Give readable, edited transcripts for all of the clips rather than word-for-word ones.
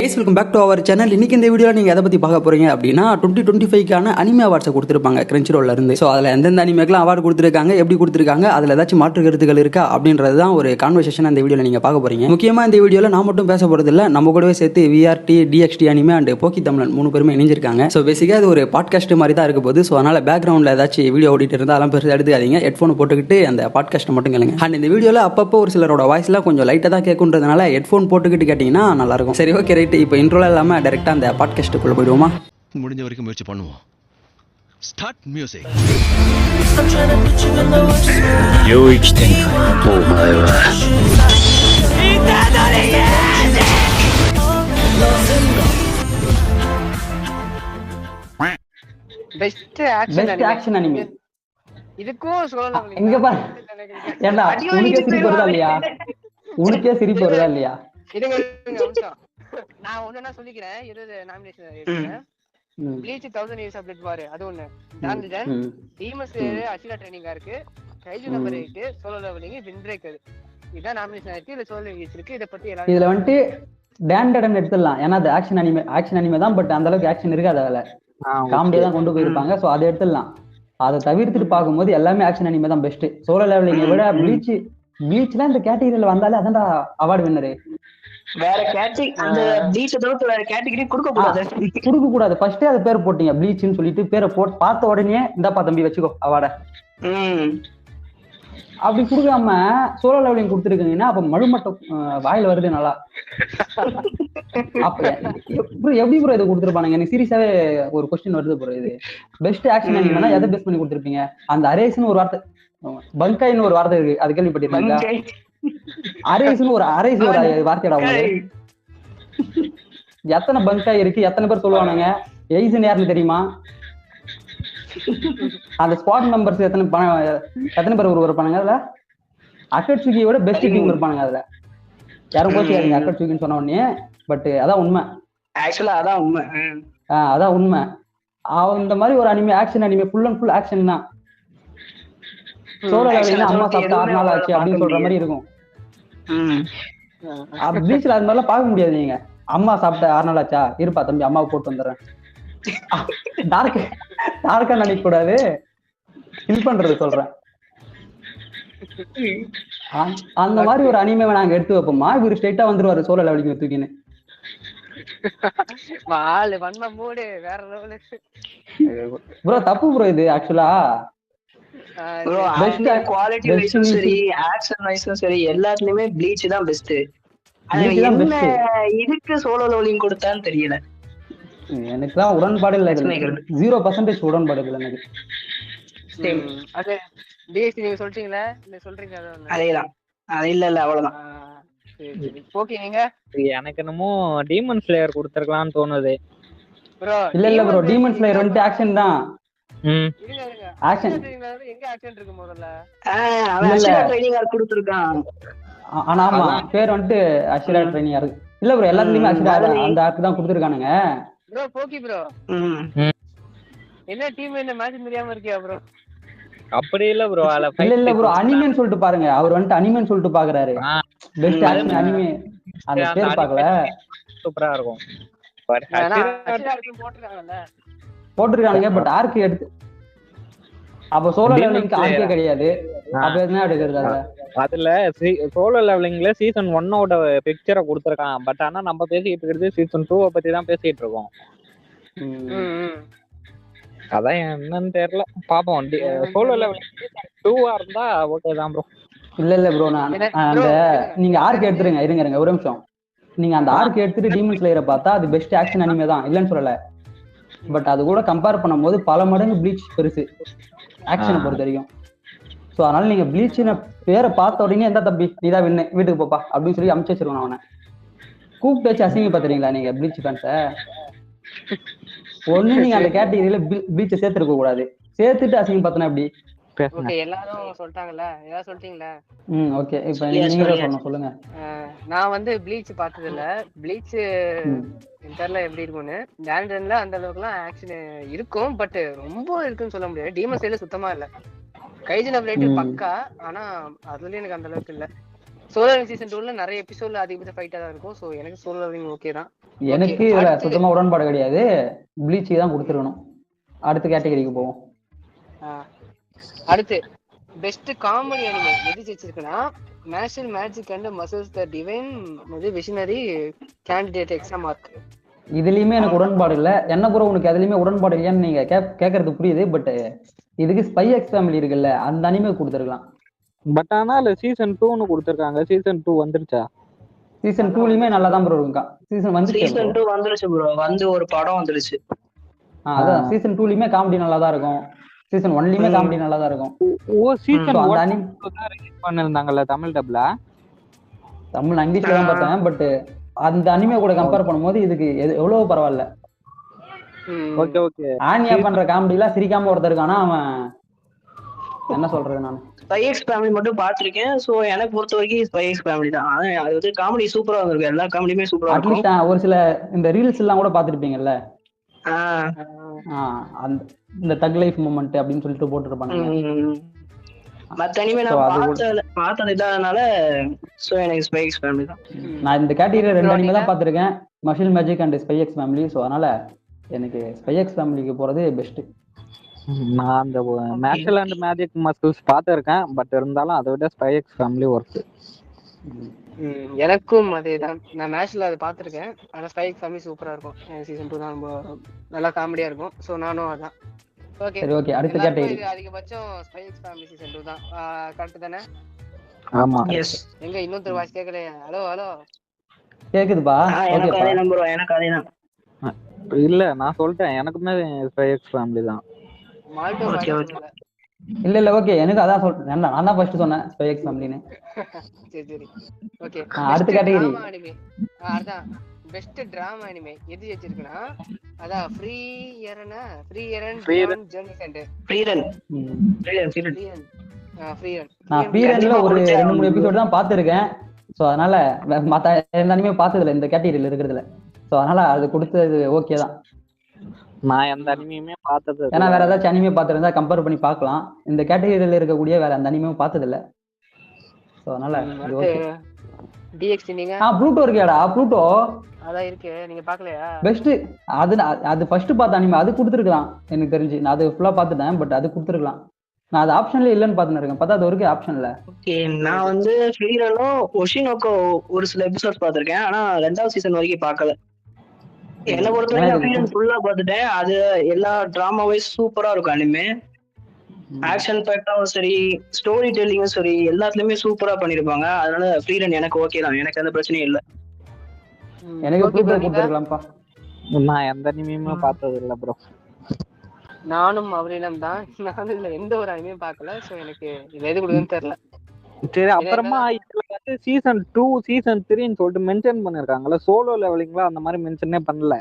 Welcome back to our channel. இன்னைக்கு இந்த வீடியோவில் நீங்கள் எதை பற்றி பார்க்க போறீங்க அப்படின்னா 2025க்கான அனிமே அவார்ட்ஸை கொடுத்துருப்பாங்க கிரன்ச்சி ரோல்ல இருந்து. ஸோ அதில் எந்தெந்த அனிமேக்கெல்லாம் அவார்டு கொடுத்துருக்காங்க, எப்படி கொடுத்துருக்காங்க, அதில் ஏதாச்சும் மாற்று கருத்துக்கள் இருக்கா அப்படின்றது தான் ஒரு கான்வர்சேஷன் இந்த வீடியோவில் நீங்கள் பார்க்க போறீங்க. முக்கியமாக இந்த வீடியோவில் நான் மட்டும் பேச போகிறது இல்லை, நம்ம கூடவே சேர்த்து விஆர்டி, டிஎக்ஸ்டி அனிமே அண்ட் போக்கி தமிழன் 3 பேருமே இணைஞ்சிருக்காங்க. ஸோ பேசிக்காக அது ஒரு பாட்காஸ்ட் மாதிரி தான் இருக்க போகுது. ஸோ அதனால் பேக்ரவுண்டில் ஏதாச்சும் வீடியோ ஓடிட்டு இருந்தால் அதெல்லாம் பெருசாக எடுத்துக்காதீங்க. ஹெட்ஃபோன் போட்டுக்கிட்டு அந்த பாட்காஸ்ட்டை மட்டும் கேளுங்க. அண்ட் இந்த வீடியோவில் அப்பப்போ ஒரு சிலரோட வாய்ஸ்லாம் கொஞ்சம் லைட்டாக தான் கேட்குன்றதுனால ஹெட்ஃபோன் போட்டுக்கிட்டு கேட்டிங்கன்னா நல்லாயிருக்கும். சரி, ஓகே, ரைட். இப்போ இன்ட்ரோல இல்லாமல் டைரக்டா அந்த பாட்காஸ்டுக்குள்ள போயிடுவோமா? முடிஞ்ச வரைக்கும் முயற்சி பண்ணுவோம். Start music. 領域展開。お前はபெஸ்ட் ஆக்ஷன் அனிமே இதுக்கும் சொல்லலாம். இங்க பாரு, ஏண்டா உனக்கே சிரிப்பு வருதா இல்லையா? உனக்கே சிரிப்பு வருதா இல்லையா? இருங்க நிமிஷம், நான் ஒண்ணா சொல்லிக்கிறேன். எது நாமினேஷன் இருக்கேன். ப்ளீச் 1000 இயர்ஸ் அப்டேட் பாரு, அது ஒண்ணு. டான்ஜன் டீமஸ் அசிலா ட்ரைனிங்கா இருக்கு. Kaiju number 8 Solo Leveling Wind Breaker. இதான் நாமினேஷன் இருக்கு. இதுல சோலோ லெவலிங் இருக்கு. இத பத்தி எல்லாம் இதுல வந்துட்டு டேண்டடன் எடுத்துடலாம். ஏன்னா அது ஆக்ஷன் அனிமே தான். பட் அந்த அளவுக்கு ஆக்ஷன் இருக்காது. அதுல காமெடியா தான் கொண்டு போயிருப்பாங்க. சோ அதை எடுத்துடலாம். அதை தவிர்த்துட்டு பார்க்கும்போது எல்லாமே ஆக்ஷன் அனிமே தான் பெஸ்ட். சோலோ லெவலிங்கை விட ப்ளீச்ல இந்த கேட்டகரியில வந்தாலே அதான்டா அவார்டு வின்னரு. வேற கேட்டகரி அந்த ப்ளீச் தவிர்த்து வேற கேட்டகரி கொடுக்க கூடாது. ஃபர்ஸ்டே அது பேர் போட்டீங்க ப்ளீச்னு சொல்லிட்டு பேரை போட்டு பார்த்த உடனே இந்தாப்பா தம்பி வச்சுக்கோ அவார்ட. அப்படி கொடுக்காம சோலோ லெவலிங் கொடுத்துருக்கீங்கன்னா அப்ப மழுமட்டம் வாயில வருது நல்லா. அப்ப எப்படி ப்ரோ இதை கொடுத்துருப்பானுங்க? எனக்கு சீரியஸாவே ஒரு கொஸ்டின் வருது ப்ரோ. இது பெஸ்ட் ஆக்ஷன் அனிமேனா எதை பெஸ்ட் பண்ணி கொடுத்துருப்பீங்க? அந்த அரேஸ்னு ஒரு வார்த்தை, பங்காயின்னு ஒரு வார்த்தை இருக்கு, அது கேள்விப்பட்டிருக்கீங்களா? அரேஸ்னு ஒரு வார்த்தையடா. எத்தனை பங்காய் இருக்கு, எத்தனை பேர் சொல்லுவானுங்க? எய்சன் யாருன்னு தெரியுமா? அந்த ஸ்குவாட் மெம்பர்ஸ் எத்தனை பேர் இருப்பானுங்க அதுல? அக்கட்சுகியோட பெஸ்ட் டீம் இருப்பானுங்க அதுல. யாரும் கோச்சிக்காதீங்க அக்கட்சுகின்னு சொன்ன உடனே. பட் அதான் உண்மை. ஆக்சுவலா அதான் உண்மை. அதான் உண்மை. இந்த மாதிரி ஒரு anime action anime full and full action தான். சோலோ லெவலிங்ல அம்மா சாப்பிட்டு 6 நாள் ஆச்சு அப்படின்னு சொல்ற மாதிரி இருக்கும். பீச்ல அது மாதிரிலாம் பார்க்க முடியாது. நீங்க அம்மா சாப்பிட்ட 6 நாள் ஆச்சா, இருப்பா தம்பி அம்மாவை போட்டு வந்துடுறேன். டார்க்கா நினைக்க கூடாது, ஹில் பண்றது சொல்றேன். அந்த மாதிரி ஒரு அனிமே நாங்க எடுத்து வைப்போமா? இவரு ஸ்ட்ரைட்டா வந்துருவாரு சோலோ லெவலிங் தூக்கின்னு. ப்ரோ தப்பு ப்ரோ இது ஆக்சுவலா. குவாலிட்டி வைஸும் சரி ஆக்ஷன் வைஸும் சரி எல்லாத்துலயுமே ப்ளீச் தான் பெஸ்ட். இதுக்கு சோலோ லெவலிங் கொடுத்தான்னு தெரியல. எனக்குலாம் உடன்பாடு இல்லை. 0% உடன்பாடு இல்லை எனக்கு. அதேதான். அது இல்ல அவ்வளவுதான். எனக்கு என்னமோ டீமன் ஸ்லேயர் கொடுத்திருக்கலாம்னு தோணுது. இல்ல ப்ரோ, டீமன் ஸ்லேயர் வந்து ஆக்ஷன் தான். ஆனா ஆமா பேர் வந்துட்டு அஷிரா ட்ரைனிங் இருக்கு. இல்ல ப்ரோ எல்லாத்துலயுமே அஷிரா அந்த ஆர்க் தான் கொடுத்துருக்கானுங்க. ப்ரோ போக்கி ப்ரோ என்ன டீம் என்ன மேட்ச் தெரியாம இருக்கியா ப்ரோ? அப்படி இல்ல ப்ரோ, இல்ல ப்ரோ அனிமேன்னு சொல்லிட்டு பாருங்க. அவர் வந்துட்டு அனிமேன்னு சொல்லிட்டு பாக்குறாரு. பெஸ்ட் ஆக்ஷன் அனிமே அந்த பேர் பார்க்கல. சூப்பரா இருக்கும் போட்டுருக்கானுங்க. பட் ஆர்க் எடுத்து அப்ப சோலோ லெவலிங்க்கு ஆர்க்கே கிடையாது. அப்ப என்ன எடுக்கிறது? அதுல சோலோ லெவலிங்ல சீசன் 1ஓட பிக்சரை கொடுத்துருக்கான். பட் ஆனா நம்ம பேசிட்டு இருக்கிறது சீசன் 2 பத்தி தான் பேசிட்டு இருக்கோம். அதான் என்னன்னு தெரியல, பாப்போம். சோலோ லெவலிங் சீசன் 2ஆ இருந்தா ஓகே தான் ப்ரோ. இல்ல ப்ரோ நான் அந்த நீங்க ஆர்க் எடுத்துருங்க. இருங்க ஒரு நிமிஷம். நீங்க அந்த ஆர்க் எடுத்துட்டு டீமன் ஸ்லேயரை பார்த்தா அது பெஸ்ட் ஆக்ஷன் அனிமே தான், இல்லன்னு சொல்லல. பட் அது கூட கம்பேர் பண்ணும்போது பல மடங்கு ப்ளீச் பெருசு ஆக்ஷனை பொறுத்த வரைக்கும். ஸோ அதனால நீங்க ப்ளீச்சின பேரை பார்த்த உடனே எந்த தம்பி நீதான் வின்னு, வீட்டுக்கு போப்பா அப்படின்னு சொல்லி அமுச்சு வச்சிருக்கணும். அவனை கூப்பிட்டு வச்சு அசிங்க பாத்துறீங்களா நீங்க ப்ளீச் ஃபேன்ஸை? ஒண்ணு நீங்க அந்த கேட்டகரியில ப்ளீச்சை சேர்த்துருக்க கூடாது. சேர்த்துட்டு அசிங்க பார்த்தனா எப்படி? எல்லாரும் சொல்லிட்டாங்கல்ல, ஏதாவது சொல்லிட்டீங்களா? ஓகே, இப்போ நீங்க சொல்லுங்க. நான் வந்து ப்ளீச் பார்த்தது இல்ல. ப்ளீச் தெரியல எப்படி இருக்கும்னு. டான்ஜன்ல அந்த அளவுக்குலாம் ஆக்ஷன் இருக்கும், பட் ரொம்ப இருக்குன்னு சொல்ல முடியாது. டீமன் ஸ்லேயர்ல சுத்தமா இல்ல. கைஜன் அப்டேட் பக்கா, ஆனா அதுல எனக்கு அந்த அளவுக்கு இல்ல. சோலோ சீசன் 2ல நிறைய எபிசோட்ல அதிகபட்ச ஃபைட்டா தான் இருக்கும். ஸோ எனக்கு சோலோ ஓகே தான். எனக்கு இதுல சுத்தமா உடன்பாடு கிடையாது. ப்ளீச் தான் கொடுத்துருக்கணும். அடுத்த கேட்டகரிக்கு போவோம். அடுத்து பெஸ்ட் காமெடி அனிமே எது ஜெயிச்சிருக்குன்னா Mashle magic and muscles the divine visionary candidate exam mark. இதுலயுமே எனக்கு உடன்பாடு இல்ல. என்ன ப்ரோ உனக்கு எதுலயுமே உடன்பாடு இல்லையான்னு நீங்க கேட்கறது புரியுது. பட் இதுக்கு ஸ்பை எக்ஸ் ஃபேமிலி இருக்குல்ல, அந்த அனிமே கொடுத்துருக்கலாம். பட் ஆனா இல்ல சீசன் 2ன்னு கொடுத்துருக்காங்க. சீசன் 2 வந்துருச்சா? சீசன் 2லயுமே நல்லா தான் ப்ரோ இருக்கா. சீசன் சீசன் 2 வந்துருச்சு ப்ரோ. வந்து ஒரு படம் வந்துருச்சு. அதான் சீசன் 2லயுமே காமெடி நல்லா தான் இருக்கும். சீசன் 1லயுமே காமெடி நல்லா தான் இருக்கும். ஓ சீசன் அந்த 1 அனிமே தான் ரிலீஸ் பண்ணிருந்தாங்கல்ல தமிழ் டப்ல. தமிழ் இங்கிலீஷ்ல தான் பார்த்தேன். பட் அந்த அனிமே கூட கம்பேர் பண்ணும்போது இதுக்கு எவ்வளவு பரவாயில்ல. Okay okay. ஆனியா பண்ற காமெடி எல்லாம் சிரிக்காம ஒருத்தர் இருக்கானா, அவன் என்ன சொல்றது நான் ஸ்பை எக்ஸ் ஃபேமிலி மட்டும் பாத்திருக்கேன். சோ எனக்கு பொறுத்த வரைக்கும் ஸ்பை எக்ஸ் ஃபேமிலி தான். அது வந்து காமெடி சூப்பரா இருக்கும். எல்லா காமெடியுமே சூப்பரா இருக்கும். அட்லீஸ்ட் ஒரு சில இந்த ரீல்ஸ் எல்லாம் கூட பாத்துருப்பீங்கல்ல, இந்த தக் லைஃப் மூமெண்ட் அப்படின்னு சொல்லிட்டு போட்டுருப்பாங்க. மத்த அனிமே நான் பார்த்தது இல்லாதனால சோ எனக்கு ஸ்பை எக்ஸ் ஃபேமிலி தான். நான் இந்த கேட்டகரியில 2 அனிமே தான் பாத்திருக்கேன், Mashle magic and Spy X Family. So அதனால எனக்கு ஸ்பை எக்ஸ் ஃபேமிலிக்கு போறது பெஸ்ட். நான் அந்த மேஷல் அண்ட் மேஜிக் மசில்ஸ் பார்த்துருக்கேன். பட் இருந்தாலும் அதை விட ஸ்பை எக்ஸ் ஃபேமிலி ஒர்த்து. எனக்கும் அதேதான். நான் மேட்ச்ல அதை பார்த்துருக்கேன். ஆனால் ஸ்பை எக்ஸ் ஃபேமிலி சூப்பரா இருக்கும். சீசன் 2 தான் ரொம்ப நல்லா காமெடியா இருக்கும். ஸோ நானும் அதான். ஓகே சரி ஓகே. அடுத்த கேட்டகரி அதிகபட்சம் ஸ்பை எக்ஸ் ஃபேமிலி சீசன் 2 தான். கரெக்ட் தானே? ஆமா. எஸ். எங்க இன்னொருத்தர் வாய்ஸ் கேட்கலையா? ஹலோ ஹலோ கேக்குதுப்பா? எனக்கு அதே நம்பர். எனக்கு அதே தான். இல்ல நான் சொல்லிட்டேன், எனக்குமே ஸ்பை எக்ஸ் ஃபேமிலி தான். இல்ல ஓகே. எனக்கு அதான் சொல்றேன். நான் தான் ஃபர்ஸ்ட் சொன்னேன் ஸ்பை எக்ஸ் ஃபேமிலின்னு. சரி சரி ஓகே. அடுத்த கேட்டகரி அதான் பெஸ்ட் டிராமா அனிமே எது வச்சிருக்குன்னா அதான் ஃப்ரீ ரன் ஜெர்னி நான் ஃப்ரீ ரன்ல ஒரு 2-3 எபிசோட் தான் பாத்துருக்கேன். சோ அதனால மத்த எந்த அனிமே பார்த்தது இல்ல இந்த கேட்டகரியில இருக்கிறதுல. சோ அதனால அது கொடுத்தது ஓகே தான். நான் எந்த அனிமையுமே பார்த்தது ஏன்னா வேற ஏதாச்சும் அனிமே பார்த்துருந்தா கம்பேர் பண்ணி பார்க்கலாம். இந்த கேட்டகரியில இருக்கக்கூடிய வேற அந்த அனிமையும் பார்த்தது இல்ல. சோ அதனால டிஎக்ஸ் நீங்க ப்ளூட்டோ இருக்கியாடா? ப்ளூட்டோ அதான் இருக்கு. நீங்க பார்க்கலையா? பெஸ்ட். அது ஃபர்ஸ்ட் பார்த்த அனிமே அது கொடுத்துருக்கலாம் எனக்கு தெரிஞ்சு. நான் அது ஃபுல்லா பார்த்துட்டேன். பட் அது கொடுத்துருக்கலாம். நான் அது ஆப்ஷன்ல இல்லன்னு பார்த்துட்டு இருக்கேன். பார்த்தா அது வரைக்கும் ஆப்ஷன்ல. ஓகே. நான் வந்து ஃப்ரீரனோ ஒஷினோக்கோ ஒரு சில எபிசோட்ஸ் பார்த்திருக்கேன். ஆனா 2வது சீசன் வரைக்கும் பார்க்கல. என்ன பொறுத்தவரைக்கும் ஃப்ரீரன் ஃபுல்லா பார்த்துட்டேன். அது எல்லா டிராமா வைஸ் சூப்பரா இருக்கும். அனிமே ஆக்ஷன் பேக்டாவும் சரி, ஸ்டோரி டெல்லிங்கும் சரி, எல்லாத்துலயுமே சூப்பரா பண்ணிருப்பாங்க. அதனால ஃப்ரீரன் எனக்கு ஓகே தான். எனக்கு எந்த பிரச்சனையும் இல்ல. எனக்கு ப்ளூட்டோ கொடுத்துருக்கலாம்ப்பா. நான் எந்த அனிமையுமே பார்த்தது இல்ல ப்ரோ. நானும் அவரிடம் தான். நானும் இதுல எந்த ஒரு அனிமையும் பார்க்கல. சோ எனக்கு இது எது கொடுக்குன்னு தெரியல. சரி அப்புறமா இதுல வந்து சீசன் 2 சீசன் 3ன்னு சொல்லிட்டு மென்ஷன் பண்ணிருக்காங்கல்ல. சோலோ லெவலிங்லாம் அந்த மாதிரி மென்ஷனே பண்ணல.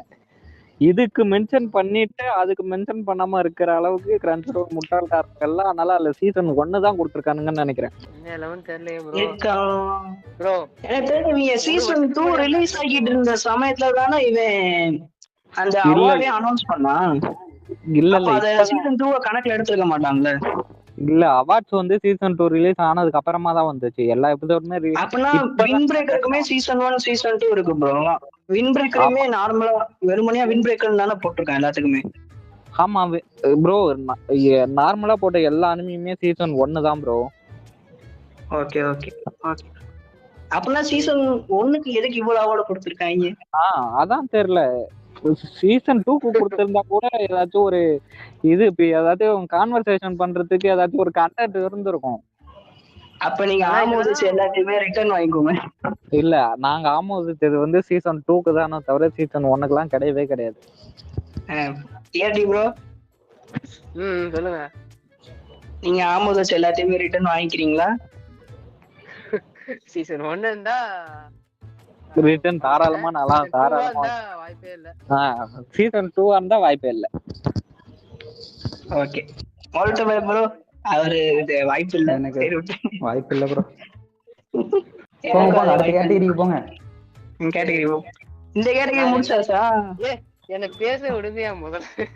இதுக்கு மென்ஷன் பண்ணிட்டு அதுக்கு மென்ஷன் பண்ணாம இருக்கிற அளவுக்கு கிரன்ச்ரோல் முட்டாள்காரர்கள். அதனால அதுல சீசன் 1 தான் கொடுத்துருக்கானுங்கன்னு நினைக்கிறேன். ப்ரோ எனக்கு தெரிஞ்ச சீசன் 2 ரிலீஸ் ஆகிட்டு இருந்த சமயத்துல தானே இவன் அந்த அவார்டே அனௌன்ஸ் பண்ணான். இல்ல சீசன் 2 கணக்குல எடுத்துக்க மாட்டாங்கல்ல. இல்ல அவார்ட்ஸ் வந்து சீசன் 2 ரிலீஸ் ஆனதுக்கு அப்புறமா தான் வந்துச்சு. எல்லா எபிசோடுமே அப்பனா வின் பிரேக்கருக்குமே சீசன் 1 சீசன் 2 இருக்கு ப்ரோ. வின் பிரேக்கருமே நார்மலா வெறுமனையா வின் பிரேக்கர் தானே போட்டிருக்கான் எல்லாத்துக்குமே. ஆமா ப்ரோ. நார்மலா போட்ட எல்லா அனிமையுமே சீசன் 1 தான் ப்ரோ. Okay okay okay. அப்பனா சீசன் 1க்கு எதுக்கு இவ்வளவு அவார்ட் கொடுத்திருக்காங்க? அதான் தெரியல. சீசன் 2க்கு கொடுத்திருந்தா கூட ஏதாச்சும் ஒரு இது ஏதாச்சும் கான்வர்சேஷன் பண்றதுக்கு ஏதாச்சும் ஒரு கண்டென்ட் இருந்திருக்கும். அப்ப நீங்க ஆமோதிச்சு எல்லாத்தையுமே ரிட்டர்ன் வாங்கிக்கோங்க. இல்ல நாங்க ஆமோதிச்சது வந்து சீசன் 2க்கு தானே தவிர சீசன் 1க்குலாம் கிடையவே கிடையாது. ஏடி ப்ரோ சொல்லுங்க. நீங்க ஆமோதிச்சு எல்லாத்தையுமே ரிட்டர்ன் வாங்கிக்கிறீங்களா? சீசன் 1 இருந்தா ரிட்டர்ன் தாராளமா நல்லா தாராளமா வாய்ப்பே இல்ல. சீசன் 2 இருந்தா வாய்ப்பே இல்ல. ஓகே ஆல்டோமே ப்ரோ அவரு வாய்ப்பு இல்ல. எனக்கு வாய்ப்பு இல்ல ப்ரோ. போங்க அடுத்த கேட்டகரிக்கு போங்க. கேட்டகரி இந்த கேட்டகரி முடிச்சாச்சா? என்ன பேச விடுதியா முதல்ல?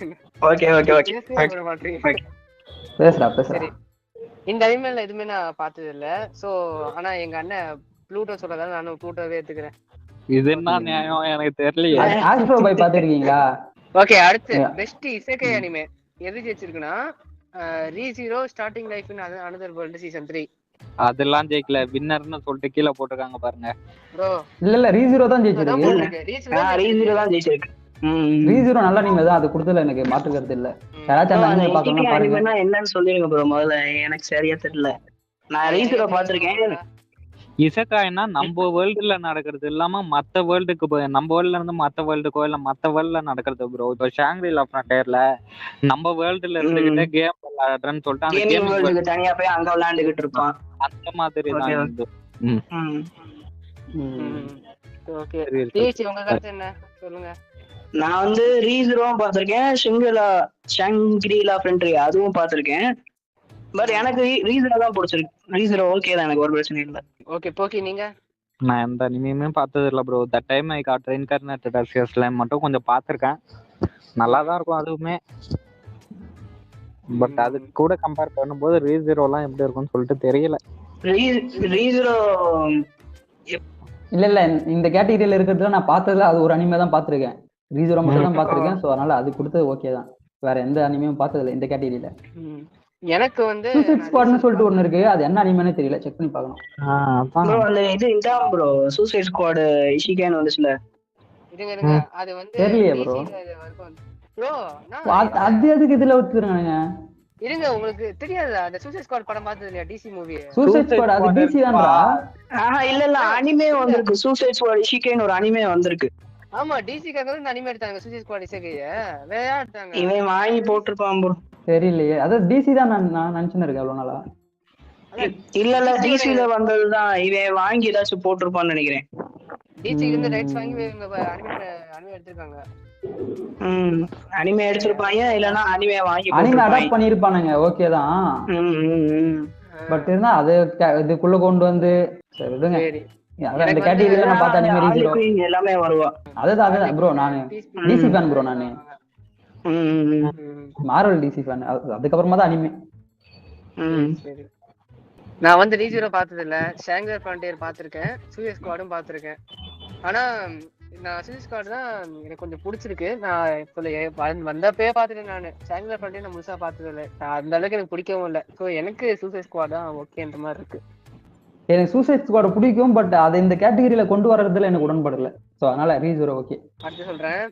ஓகே ஓகே ஓகே பேசுறா. சரி இந்த அனிமேல எதுவுமே நான் பார்த்தது இல்ல. சோ ஆனா எங்க அண்ணன் ப்ளூட்டோ சொல்றதால நானும் ப்ளூட்டோவே எடுத்துக்கிறேன். இது என்ன நியாயம் எனக்கு தெரியலையே. ஆஸ்ட்ரோ பாய் பாத்துருக்கீங்களா? ஓகே, அடுத்து பெஸ்ட் இசேகை அனிமே எது ஜெயிச்சிருக்குன்னா ரீ0 starting life in another world season 3. அதெல்லாம் ஜெயிக்கல, வின்னர்னு சொல்லிட்டு கீழே போட்டிருக்காங்க பாருங்க. ப்ரோ இல்ல ரீ0 தான் ஜெயிச்சிருக்கு. ரீசீரோ தான் ஜெயிச்சிருக்கு. ரீ0 நல்ல அனிமே தான், அது கொடுத்தல எனக்கு மாற்று கருத்து இல்ல. யாராச்சும் அந்த அனிமே பாக்கணும்னா பாருங்க. அனிமேனா என்னன்னு சொல்லிருங்க ப்ரோ முதல்ல, எனக்கு சரியா தெரியல. நான் ரீசீரோ பாத்திருக்கேன். இசக்காய்னா நம்ம வேர்ல்டுல நடக்கிறது இல்லாம மத்த வேர்ல்டுக்கு நம்ம வேர்ல்ட்ல இருந்து மத்த வேர்ல்டுக்கோ இல்ல மத்த வேர்ல்ட்ல நடக்கிறது ப்ரோ. இப்போ ஷாங்க்ரிலா ஃப்ரான்டியர்ல நம்ம வேர்ல்டுல இருந்துகிட்டே கேம் விளையாடுறேன்னு சொல்லிட்டு அந்த கேமிங் கேம் வேர்ல்டுக்கு தனியா போய் அங்க விளையாண்டுகிட்டு இருப்பான். அந்த மாதிரி தான் இது. ஓகே, டீச்சி உங்க கருத்து என்ன சொல்லுங்க. நான் வந்து ரீசீரோவும் பாத்திருக்கேன், ஷாங்க்ரிலா ஃப்ரான்டியர் அதுவும் பாத்திருக்கேன். பட் எனக்கு ரீசீரோ தான் பிடிச்சிருக்கு. ரீசீரோ ஓகே தான், எனக்கு ஒரு பிரச்சனை இல்ல. ஓகே போக்கி நீங்க? நான் எந்த அனிமையுமே பார்த்தது இல்லை bro. The time I got incarnated அசியஸ்ல மட்டும் கொஞ்சம் பார்த்துருக்கேன். நல்லா தான் இருக்கும் அதுவுமே. பட் அது கூட கம்பேர் பண்ணும்போது ரீசீரோலாம் எப்படி இருக்கும்னு சொல்லிட்டு தெரியல. ரீசீரோ இல்ல இந்த கேட்டகரியில இருக்கிறதுல நான் பார்த்ததுல அது ஒரு அனிமே தான் பார்த்திருக்கேன். ரீசீரோ மட்டும் தான் பார்த்திருக்கேன். சோ அதனால அது கொடுத்தது ஓகே தான். வேற எந்த அனிமையும் பார்த்ததில்ல இந்த கேட்டகரியில. எனக்கு வந்து சூசைட் ஸ்குவாட்னு சொல்லிட்டு ஒன்னு இருக்கு, அது என்ன அனிமேனே தெரியல, செக் பண்ணி பார்க்கணும். ப்ரோ அந்த இது இதான் ப்ரோ சூசைட் ஸ்குவாட் இஷிகேன் வந்துச்சுல. இருங்க அது வந்து தெரியலையே ப்ரோ. ப்ரோ அது எதுக்கு இதுல வச்சிருக்கானுங்க? இருங்க, உங்களுக்கு தெரியாதா அந்த சூசைட் ஸ்குவாட் படம் பார்த்தது இல்லையா? டிசி மூவி சூசைட் ஸ்குவாட் அது டிசி தான்டா. இல்ல அனிமே வந்திருக்கு. சூசைட் ஸ்குவாட் இஷிகேன் ஒரு அனிமே வந்திருக்கு. ஆமா, டிசிக்காக தான் அனிமே எடுத்தாங்க சூசைட் ஸ்குவாட் இசைக்கைய. வேற யார் எடுத்தாங்க? இவன் வாங்கி போட்டுருப்பான் ப்ரோ. தெரியலையே, அதான் டிசி தான் நான் நினைச்சுன்னு இருக்கேன் அவ்வளவு நாளா. இல்ல டிசில வந்ததுதான், இவன் வாங்கி ஏதாச்சும் போட்டிருப்பான்னு நினைக்கிறேன். டிசி இருந்து ரைட்ஸ் வாங்கி அனிமே எடுத்திருக்காங்க. அனிமே எடுத்திருப்பாங்க, இல்லனா அனிமே வாங்கி அனிமே அடாப்ட் பண்ணிருப்பானுங்க. ஓகே தான். பட் இருந்தா அது இதுக்குள்ள கொண்டு வந்து சரி விடுங்க. அதான் இந்த கேட்டகரியில நான் பார்த்த அனிமே ரீசீரோ எல்லாமே வருவா. அதுதான் ப்ரோ, நானு டிசி ஃபேன் ப்ரோ. நானு மார்வல் டிசி ஃபேன். அதுக்கப்புறமா தான் அனிமே. நான் வந்து ரீசீரோ பார்த்தது இல்ல, ஷாங்க்ரி ஃப்ரான்டியர் பார்த்திருக்கேன், சூசைட் ஸ்குவாடும் பார்த்திருக்கேன். ஆனா நான் சூசைட் ஸ்குவாட் தான் எனக்கு கொஞ்சம் பிடிச்சிருக்கு. நான் வந்தப்பே பார்த்துட்டேன். நான் ஷாங்க்ரி ஃப்ரான்டியர் நான் முழுசா பார்த்தது இல்லை, அந்த அளவுக்கு எனக்கு பிடிக்கவும் இல்லை. ஸோ எனக்கு சூசைட் ஸ்குவாட் தான் ஓகேன்ற மாதிரி இருக்கு. எனக்கு சூசைட் ஸ்குவாட் பிடிக்கும், பட் அதை இந்த கேட்டகரியில கொண்டு வர்றதுல எனக்கு உடன்படல. ஸோ அதனால ரீசீரோ ஓகே. அடுத்து சொல்றேன்,